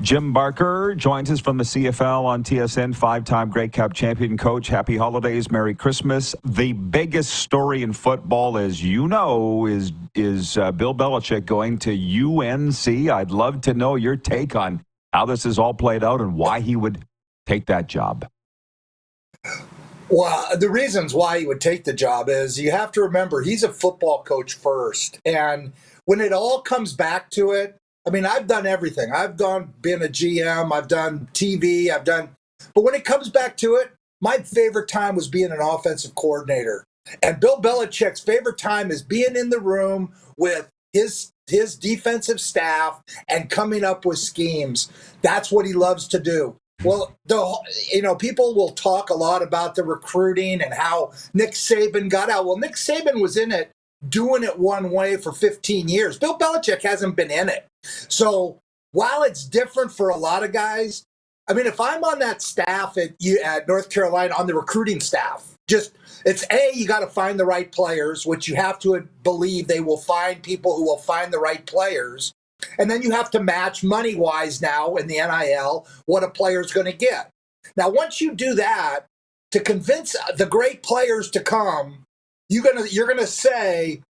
Jim Barker joins us from the CFL on TSN, five-time Grey Cup champion coach. Happy holidays, Merry Christmas. The biggest story in football, as you know, is Bill Belichick going to UNC. I'd love to know your take on how this is all played out and why he would take that job. Well, the reasons why he would take the job is you have to remember he's a football coach first. And when it all comes back to it, I mean, I've done everything. I've been a GM, I've done TV, but when it comes back to it, my favorite time was being an offensive coordinator. And Bill Belichick's favorite time is being in the room with his defensive staff and coming up with schemes. That's what he loves to do. Well, people will talk a lot about the recruiting and how Nick Saban got out. Well, Nick Saban was in it, doing it one way for 15 years. Bill Belichick hasn't been in it. So while it's different for a lot of guys, I mean, if I'm on that staff at North Carolina, on the recruiting staff, you got to find the right players, which you have to believe they will find people who will find the right players. And then you have to match money-wise now in the NIL what a player's going to get. Now, once you do that, to convince the great players to come, you're going to say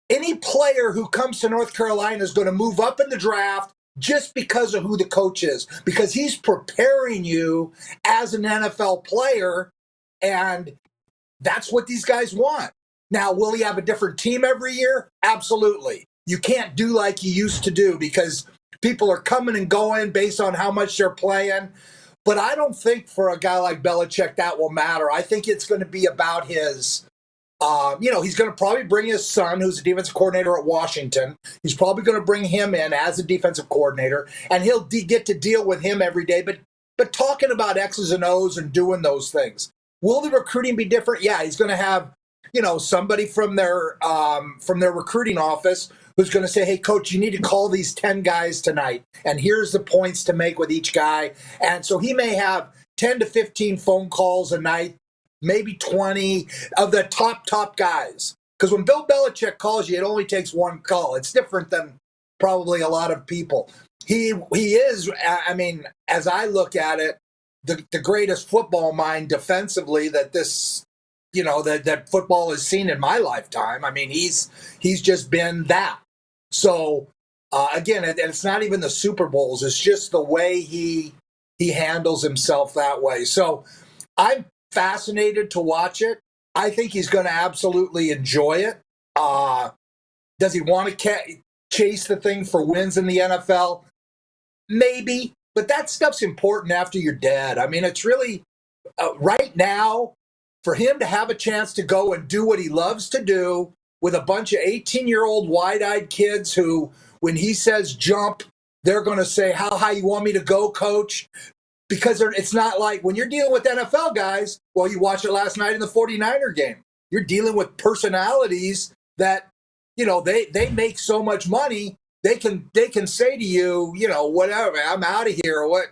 any player who comes to North Carolina is going to move up in the draft just because of who the coach is, because he's preparing you as an NFL player, and that's what these guys want. Now, will he have a different team every year? Absolutely. You can't do like you used to do because people are coming and going based on how much they're playing. But I don't think for a guy like Belichick that will matter. I think it's going to be about his he's going to probably bring his son, who's a defensive coordinator at Washington. He's probably going to bring him in as a defensive coordinator, and he'll get to deal with him every day. But talking about X's and O's and doing those things, will the recruiting be different? Yeah, he's going to have somebody from their recruiting office who's going to say, "Hey, coach, you need to call these 10 guys tonight, and here's the points to make with each guy." And so he may have 10 to 15 phone calls a night, maybe 20 of the top guys. Because when Bill Belichick calls you, it only takes one call. It's different than probably a lot of people. He is, I mean, as I look at it, the greatest football mind defensively that that football has seen in my lifetime. I mean, he's just been that. So, again, it's not even the Super Bowls. It's just the way he handles himself that way. So I'm fascinated to watch it. I think he's going to absolutely enjoy it. Does he want to chase the thing for wins in the NFL? Maybe, but that stuff's important after you're dead. I mean, it's really right now for him to have a chance to go and do what he loves to do with a bunch of 18-year-old wide-eyed kids who, when he says jump, they're going to say, "How high you want me to go, coach?" Because it's not like when you're dealing with NFL guys, well, you watched it last night in the 49er game. You're dealing with personalities that, they make so much money, they can say to you, whatever, I'm out of here or what.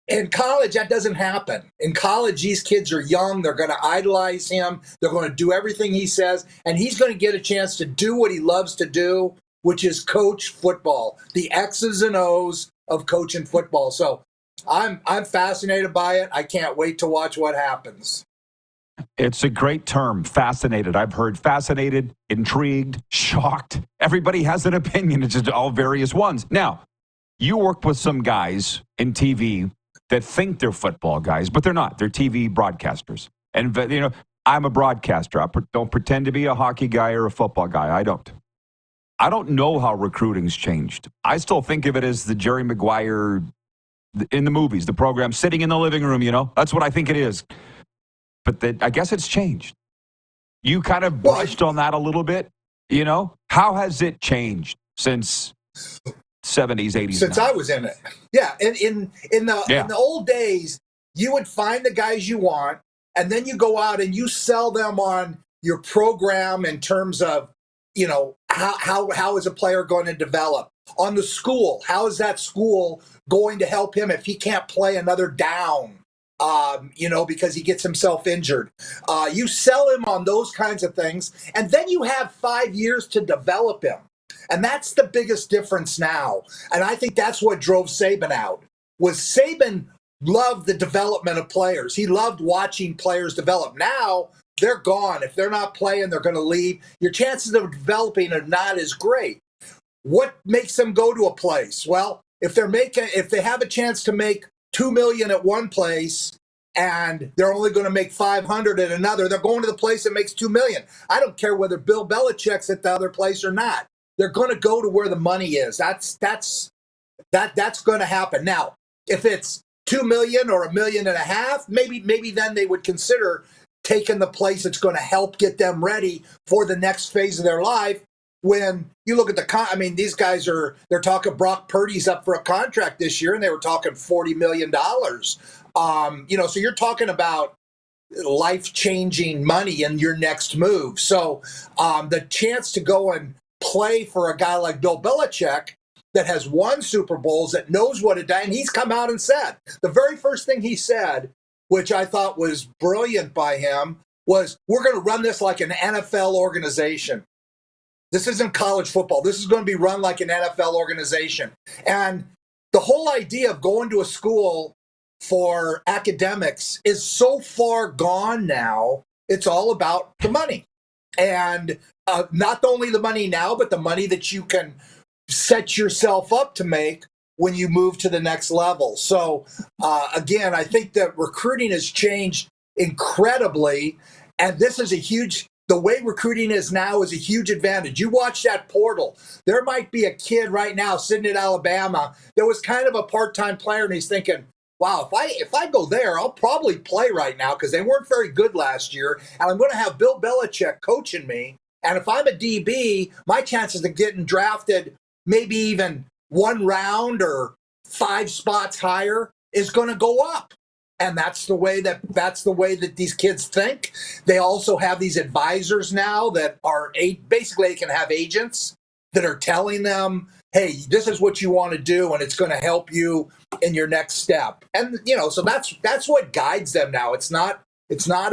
In college, that doesn't happen. In college, these kids are young. They're going to idolize him. They're going to do everything he says, and he's going to get a chance to do what he loves to do, which is coach football, the X's and O's of coaching football. So I'm fascinated by it. I can't wait to watch what happens. It's a great term, fascinated. I've heard fascinated, intrigued, shocked. Everybody has an opinion. It's just all various ones. Now, you work with some guys in TV that think they're football guys, but they're not. They're TV broadcasters. And, I'm a broadcaster. I don't pretend to be a hockey guy or a football guy. I don't know how recruiting's changed. I still think of it as the Jerry Maguire in the movies, the program, sitting in the living room, That's what I think it is. But I guess it's changed. You kind of brushed on that a little bit, How has it changed since 70s, 80s? Since I was in it. Yeah, in the old days, you would find the guys you want, and then you go out and you sell them on your program in terms of, how is a player going to develop? On the school, how is that school going to help him if he can't play another down, because he gets himself injured? You sell him on those kinds of things, and then you have 5 years to develop him. And that's the biggest difference now. And I think that's what drove Saban out. Was Saban loved the development of players. He loved watching players develop. Now they're gone. If they're not playing, they're going to leave. Your chances of developing are not as great. What makes them go to a place? Well, if they have a chance to make $2 million at one place and they're only going to make 500 at another, they're going to the place that makes 2 million. I don't care whether Bill Belichick's at the other place or not. They're going to go to where the money is. That's going to happen. Now, if it's 2 million or $1.5 million, maybe then they would consider taking the place that's going to help get them ready for the next phase of their life. When you look at these guys they're talking Brock Purdy's up for a contract this year, and they were talking $40 million. So you're talking about life-changing money in your next move. So the chance to go and play for a guy like Bill Belichick that has won Super Bowls, that knows what it does, and he's come out and said, the very first thing he said, which I thought was brilliant by him, was, we're going to run this like an NFL organization. This isn't college football. This is going to be run like an NFL organization. And the whole idea of going to a school for academics is so far gone now. It's all about the money. And not only the money now, but the money that you can set yourself up to make when you move to the next level. So, again, I think that recruiting has changed incredibly. And this is the way recruiting is now is a huge advantage. You watch that portal. There might be a kid right now sitting at Alabama that was kind of a part-time player, and he's thinking, wow, if I go there, I'll probably play right now because they weren't very good last year, and I'm going to have Bill Belichick coaching me. And if I'm a DB, my chances of getting drafted maybe even one round or 5 spots higher is going to go up. And that's the way that these kids think. They also have these advisors now that are basically they can have agents that are telling them, hey, this is what you want to do, and it's going to help you in your next step. And so that's what guides them now. It's not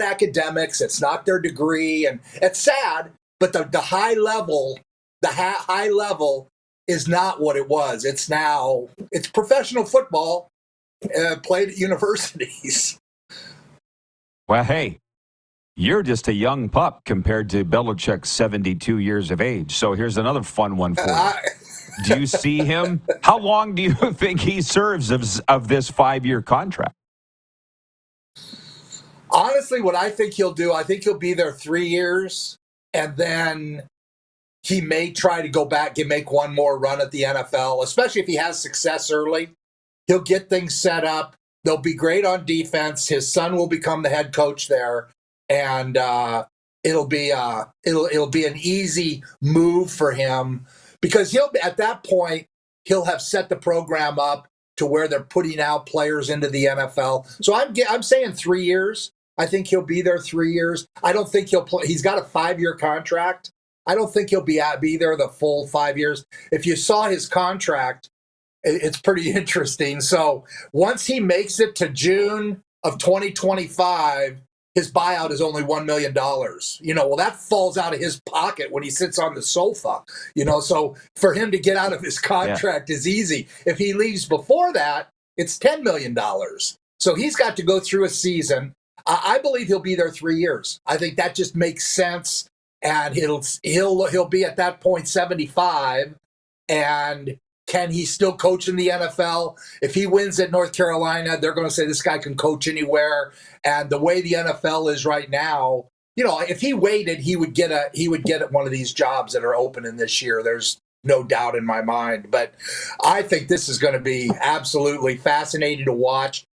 academics, it's not their degree, and it's sad, but the high level is not what it was. It's professional football. Played at universities. Well, hey, you're just a young pup compared to Belichick's 72 years of age. So here's another fun one for you. Do you see him? How long do you think he serves of this 5-year contract? Honestly, what I think he'll do, I think he'll be there 3 years, and then he may try to go back and make one more run at the NFL, especially if he has success early. He'll get things set up. They'll be great on defense. His son will become the head coach there, and it'll be an easy move for him because at that point he'll have set the program up to where they're putting out players into the NFL. So I'm saying 3 years. I think he'll be there 3 years. I don't think he'll play. He's got a 5-year contract. I don't think he'll be there the full 5 years. If you saw his contract, it's pretty interesting. So once he makes it to June of 2025, his buyout is only $1 million. Well, that falls out of his pocket when he sits on the sofa. So for him to get out of his contract is easy. If he leaves before that, it's $10 million. So he's got to go through a season. I believe he'll be there 3 years. I think that just makes sense. And he'll be at that point 75, and can he still coach in the NFL? If he wins at North Carolina, they're going to say this guy can coach anywhere. And the way the NFL is right now, if he waited, he would get one of these jobs that are opening this year. There's no doubt in my mind. But I think this is going to be absolutely fascinating to watch.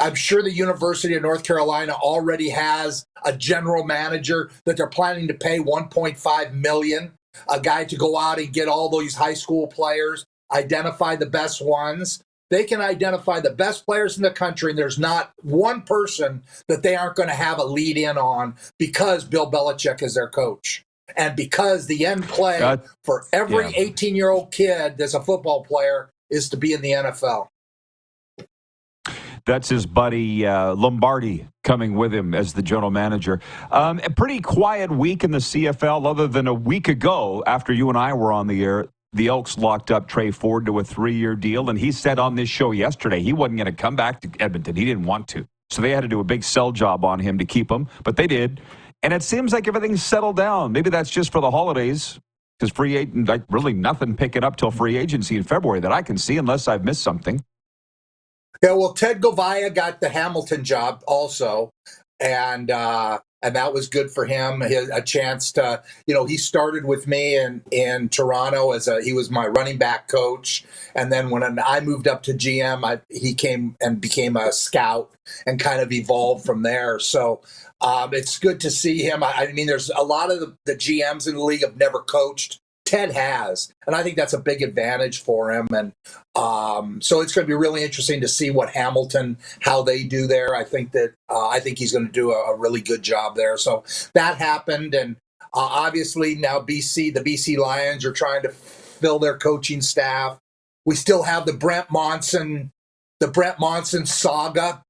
I'm sure the University of North Carolina already has a general manager that they're planning to pay $1.5 million, a guy to go out and get all these high school players, identify the best ones. They can identify the best players in the country, and there's not one person that they aren't going to have a lead in on because Bill Belichick is their coach. And because the end play for every 18-year-old kid that's a football player is to be in the NFL. That's his buddy Lombardi coming with him as the general manager. A pretty quiet week in the CFL, other than a week ago after you and I were on the air. The Elks locked up Trey Ford to a 3-year deal, and he said on this show yesterday he wasn't going to come back to Edmonton. He didn't want to. So they had to do a big sell job on him to keep him, but they did. And it seems like everything's settled down. Maybe that's just for the holidays, because free agent, like really nothing picking up till free agency in February that I can see, unless I've missed something. Yeah, well, Ted Govaya got the Hamilton job also, and that was good for him. A chance to, he started with me in Toronto he was my running back coach, and then when I moved up to GM, he came and became a scout and kind of evolved from there. So it's good to see him. I mean, there's a lot of the GMs in the league have never coached. Ted has, and I think that's a big advantage for him. And so it's going to be really interesting to see what Hamilton, how they do there. I think he's going to do a really good job there. So that happened, and obviously now the BC Lions are trying to fill their coaching staff. We still have the Brent Monson saga.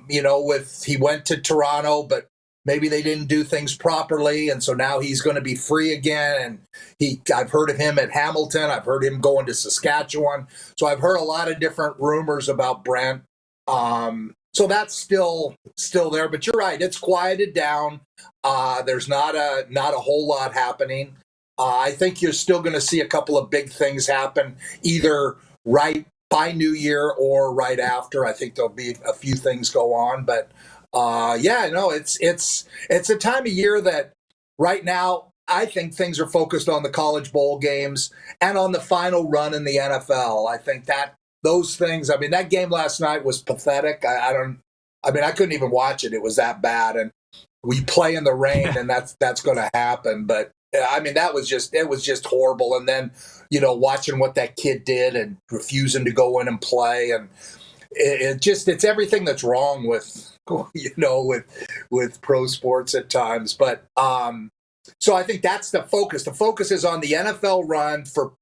He went to Toronto, but maybe they didn't do things properly, and so now he's going to be free again. And I've heard of him at Hamilton. I've heard him going to Saskatchewan. So I've heard a lot of different rumors about Brent. So that's still there. But you're right; it's quieted down. There's not a whole lot happening. I think you're still going to see a couple of big things happen, either right by New Year or right after. I think there'll be a few things go on, but. It's a time of year that right now I think things are focused on the college bowl games and on the final run in the NFL. I think that those things. I mean, that game last night was pathetic. I couldn't even watch it. It was that bad. And we play in the rain, and that's going to happen. But I mean, it was just horrible. And then watching what that kid did and refusing to go in and play, and it's everything that's wrong with pro sports at times. But so I think that's the focus. The focus is on the NFL run for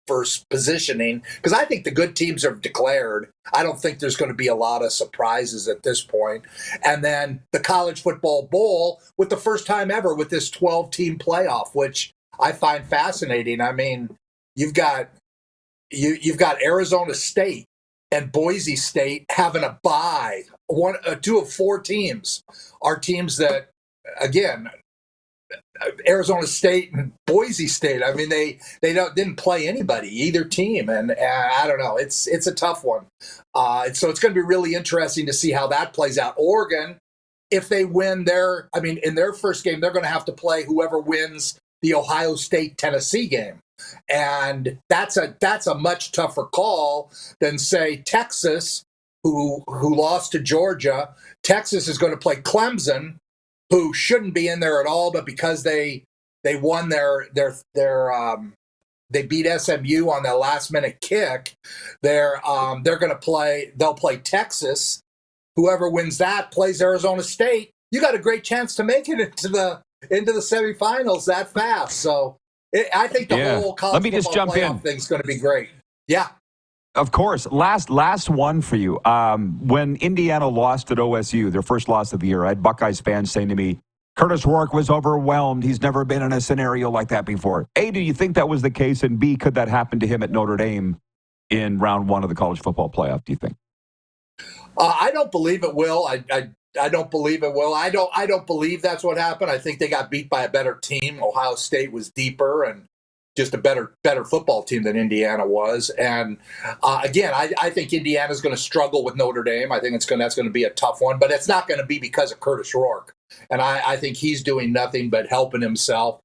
positioning, because I think the good teams are declared. I don't think there's going to be a lot of surprises at this point. And then the college football bowl with the first time ever with this 12-team playoff, which I find fascinating. I mean, you've got Arizona State and Boise State having a bye. Two of four teams are teams that, again, Arizona State and Boise State. I mean, they didn't play anybody, either team, and I don't know. It's a tough one. So it's going to be really interesting to see how that plays out. Oregon, if they win in their first game, they're going to have to play whoever wins the Ohio State-Tennessee game. And that's a much tougher call than, say, Texas, who lost to Georgia. Texas is going to play Clemson, who shouldn't be in there at all, but because they won they beat SMU on their last minute kick, they'll play Texas. Whoever wins that plays Arizona State. You got a great chance to make it into the semifinals that fast. So I think the whole college football playoff thing is going to be great. Yeah. Of course. Last one for you. When Indiana lost at OSU, their first loss of the year, I had Buckeyes fans saying to me, Curtis Rourke was overwhelmed. He's never been in a scenario like that before. A, do you think that was the case? And B, could that happen to him at Notre Dame in round one of the college football playoff, do you think? I don't believe it will. I don't believe it will. I don't believe that's what happened. I think they got beat by a better team. Ohio State was deeper and just a better football team than Indiana was. And again, I think Indiana's going to struggle with Notre Dame. I think that's going to be a tough one, but it's not going to be because of Curtis Rourke. And I think he's doing nothing but helping himself.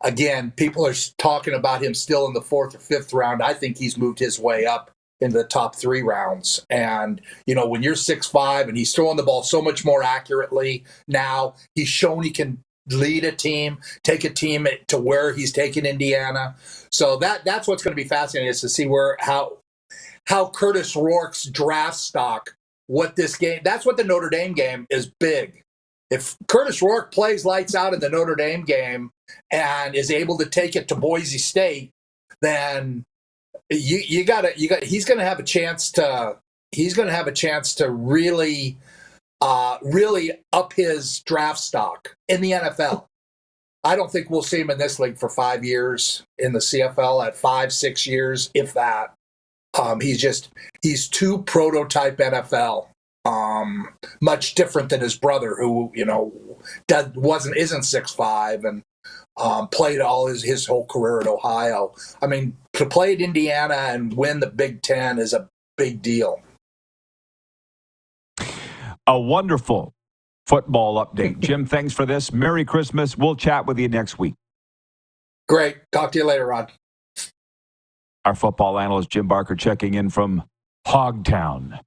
Again, people are talking about him still in the fourth or fifth round. I think he's moved his way up into the top 3 rounds. And, when you're 6'5", and he's throwing the ball so much more accurately now, he's shown he can lead a team, take a team to where he's taken Indiana. So that's what's going to be fascinating, is to see how Curtis Rourke's draft stock, what this game, that's what the Notre Dame game is big. If Curtis Rourke plays lights out in the Notre Dame game and is able to take it to Boise State, then he's going to have a chance to he's going to have a chance to really up his draft stock in the NFL. I don't think we'll see him in this league for 5 years, in the CFL at 5-6 years, if that. He's too prototype NFL. Much different than his brother, who isn't 6'5" and played all his whole career at Ohio. I mean, to play at Indiana and win the Big Ten is a big deal. A wonderful football update. Jim, thanks for this. Merry Christmas. We'll chat with you next week. Great. Talk to you later, Rod. Our football analyst, Jim Barker, checking in from Hogtown.